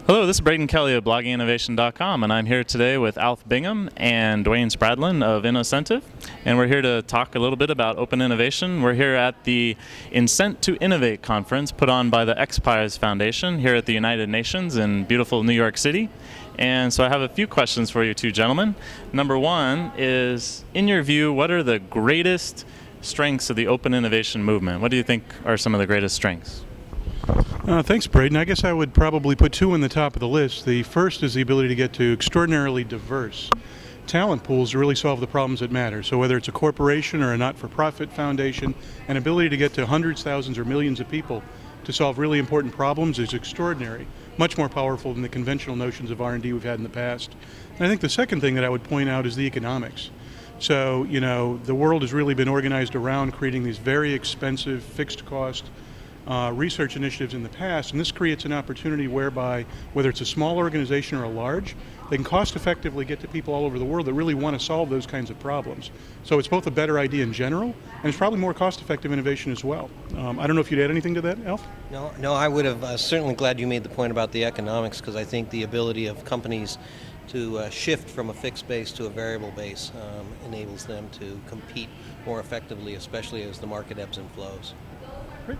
Hello, this is Braden Kelly of blogginginnovation.com, and I'm here today with Alpheus Bingham and Dwayne Spradlin of InnoCentive, and we're here to talk a little bit about open innovation. We're here at the Incent to Innovate conference put on by the XPRIZE Foundation here at the United Nations in beautiful New York City. And so I have a few questions for you two gentlemen. Number one is, in your view, what are the greatest strengths of the open innovation movement? What do you think are some of the greatest strengths? Thanks, Braden. I guess I would probably put two in the top of the list. The first is the ability to get to extraordinarily diverse talent pools to really solve the problems that matter. So whether it's a corporation or a not-for-profit foundation, an ability to get to hundreds, thousands, or millions of people to solve really important problems is extraordinary, much more powerful than the conventional notions of R&D we've had in the past. And I think the second thing that I would point out is the economics. So, the world has really been organized around creating these very expensive, fixed-cost research initiatives in the past, and this creates an opportunity whereby, whether it's a small organization or a large, they can cost effectively get to people all over the world that really want to solve those kinds of problems. So it's both a better idea in general, and it's probably more cost-effective innovation as well. I don't know if you'd add anything to that, Alf? No, I would have certainly glad you made the point about the economics, because I think the ability of companies to shift from a fixed base to a variable base enables them to compete more effectively, especially as the market ebbs and flows. Great.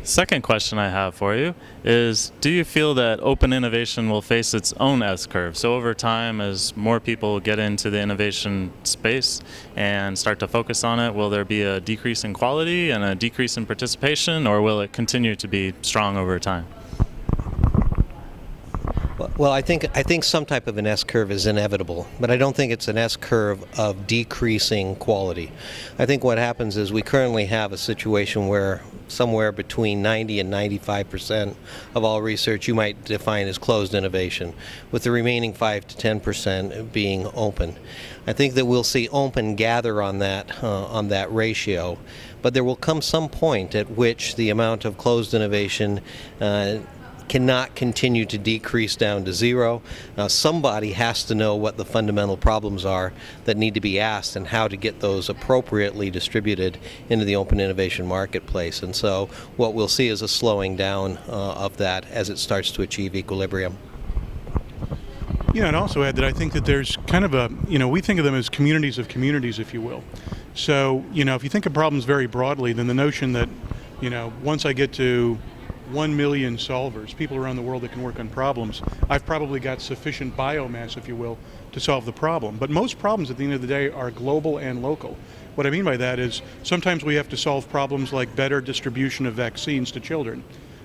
Second question I have for you is, do you feel that open innovation will face its own S-curve? So over time, as more people get into the innovation space and start to focus on it, will there be a decrease in quality and a decrease in participation, or will it continue to be strong over time? Well, I think some type of an S-curve is inevitable, but I don't think it's an S-curve of decreasing quality. I think what happens is we currently have a situation where somewhere between 90 and 95% of all research you might define as closed innovation, with the remaining 5 to 10% being open. I think that we'll see open gather on that ratio, but there will come some point at which the amount of closed innovation cannot continue to decrease down to zero. Somebody has to know what the fundamental problems are that need to be asked and how to get those appropriately distributed into the open innovation marketplace. And so what we'll see is a slowing down of that as it starts to achieve equilibrium. Yeah, and also add that I think that there's kind of a, we think of them as communities of communities, if you will. So, if you think of problems very broadly, then the notion that, once I get to 1 million solvers, people around the world that can work on problems, I've probably got sufficient biomass, if you will, to solve the problem. But most problems at the end of the day are global and local. What I mean by that is sometimes we have to solve problems like better distribution of vaccines to children.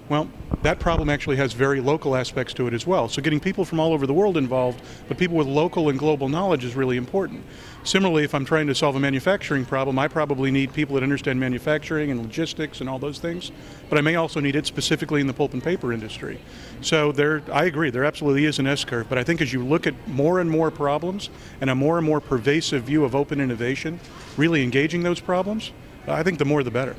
Well, that problem actually has very local aspects to it as well. So getting people from all over the world involved, but people with local and global knowledge is really important. Similarly, if I'm trying to solve a manufacturing problem, I probably need people that understand manufacturing and logistics and all those things, but I may also need it specifically in the pulp and paper industry. So I agree, there absolutely is an S-curve, but I think as you look at more and more problems and a more pervasive view of open innovation, really engaging those problems, I think the more the better.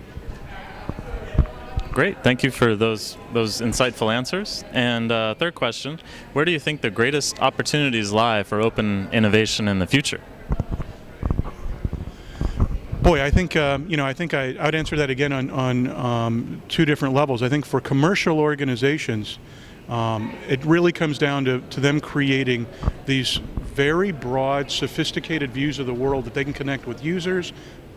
Great, thank you for those insightful answers. And third question, where do you think the greatest opportunities lie for open innovation in the future? Boy, I think I'd answer that again on two different levels. I think for commercial organizations, it really comes down to them creating these very broad, sophisticated views of the world that they can connect with users,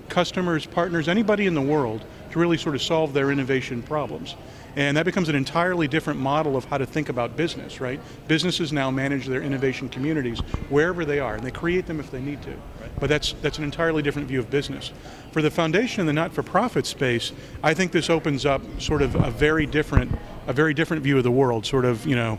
customers, partners, anybody in the world to really sort of solve their innovation problems. And that becomes an entirely different model of how to think about business, right? Businesses now manage their innovation communities wherever they are, and they create them if they need to. Right. But that's an entirely different view of business. For the foundation in the not-for-profit space, I think this opens up sort of a very different view of the world, sort of a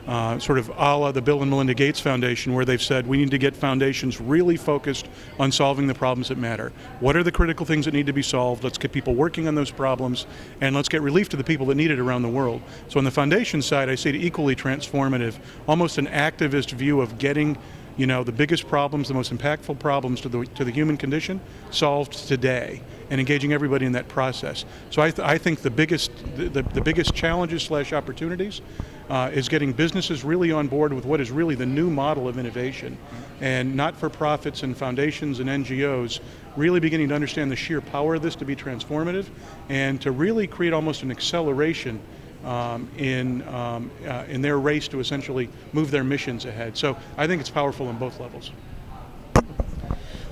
la the Bill and Melinda Gates Foundation, where they've said we need to get foundations really focused on solving the problems that matter. What are the critical things that need to be solved? Let's get people working on those problems, and let's get relief to the people that need it around the world. So on the foundation side, I see it equally transformative, almost an activist view of getting the biggest problems, the most impactful problems to the human condition solved today, and engaging everybody in that process. So I think the biggest challenges / opportunities is getting businesses really on board with what is really the new model of innovation, and not-for-profits and foundations and NGOs really beginning to understand the sheer power of this to be transformative and to really create almost an acceleration in their race to essentially move their missions ahead. So I think it's powerful on both levels.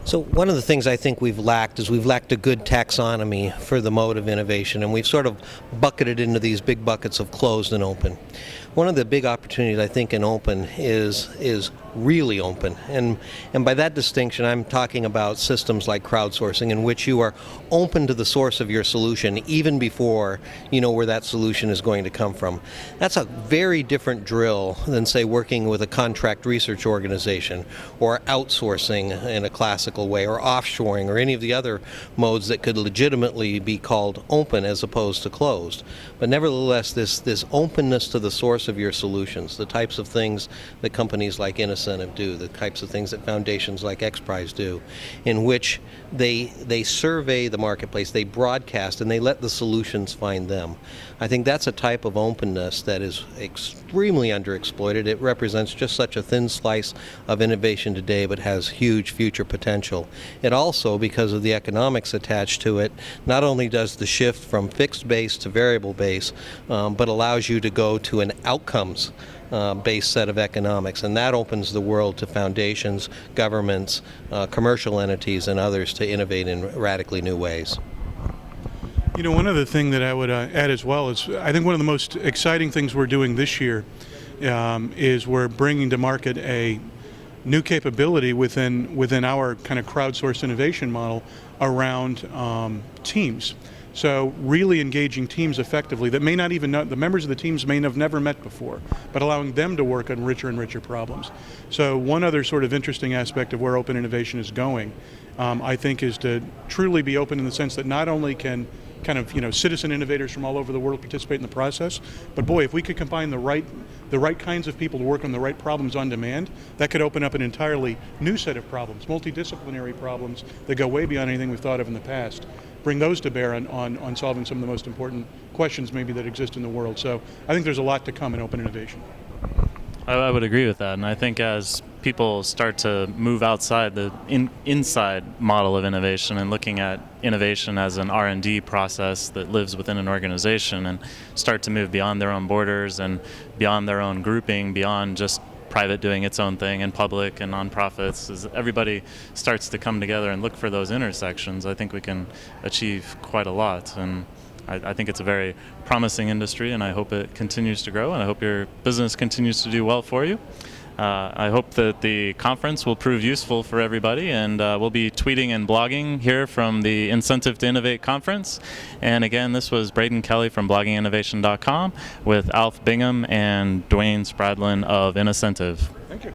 So one of the things I think we've lacked is we've lacked a good taxonomy for the mode of innovation, and we've sort of bucketed into these big buckets of closed and open. One of the big opportunities I think in open is really open, and by that distinction I'm talking about systems like crowdsourcing, in which you are open to the source of your solution even before you know where that solution is going to come from. That's a very different drill than, say, working with a contract research organization or outsourcing in a classical way, or offshoring, or any of the other modes that could legitimately be called open as opposed to closed. But nevertheless, this openness to the source of your solutions, the types of things that companies like InnoCentive do, the types of things that foundations like XPRIZE do, in which they survey the marketplace, they broadcast, and they let the solutions find them. I think that's a type of openness that is extremely underexploited. It represents just such a thin slice of innovation today, but has huge future potential. It also, because of the economics attached to it, not only does the shift from fixed base to variable base, but allows you to go to an outcomes based set of economics, and that opens the world to foundations, governments, commercial entities, and others to innovate in radically new ways. You know, one other thing that I would add as well is I think one of the most exciting things we're doing this year is we're bringing to market a new capability within our kind of crowdsourced innovation model around teams. So really engaging teams effectively that may not even know, the members of the teams may have never met before, but allowing them to work on richer and richer problems. So one other sort of interesting aspect of where open innovation is going, I think, is to truly be open in the sense that not only can kind of, you know, citizen innovators from all over the world participate in the process, but boy, if we could combine the right kinds of people to work on the right problems on demand, that could open up an entirely new set of problems, multidisciplinary problems that go way beyond anything we've thought of in the past. Bring those to bear on solving some of the most important questions maybe that exist in the world. So I think there's a lot to come in open innovation. I would agree with that, and I think as people start to move outside the inside model of innovation and looking at innovation as an R&D process that lives within an organization, and start to move beyond their own borders and beyond their own grouping, beyond just private doing its own thing and public and nonprofits, as everybody starts to come together and look for those intersections, I think we can achieve quite a lot. And I think it's a very promising industry, and I hope it continues to grow, and I hope your business continues to do well for you. I hope that the conference will prove useful for everybody, and we'll be tweeting and blogging here from the Incentive to Innovate conference. And again, this was Braden Kelly from blogginginnovation.com with Alpheus Bingham and Dwayne Spradlin of InnoCentive. Thank you.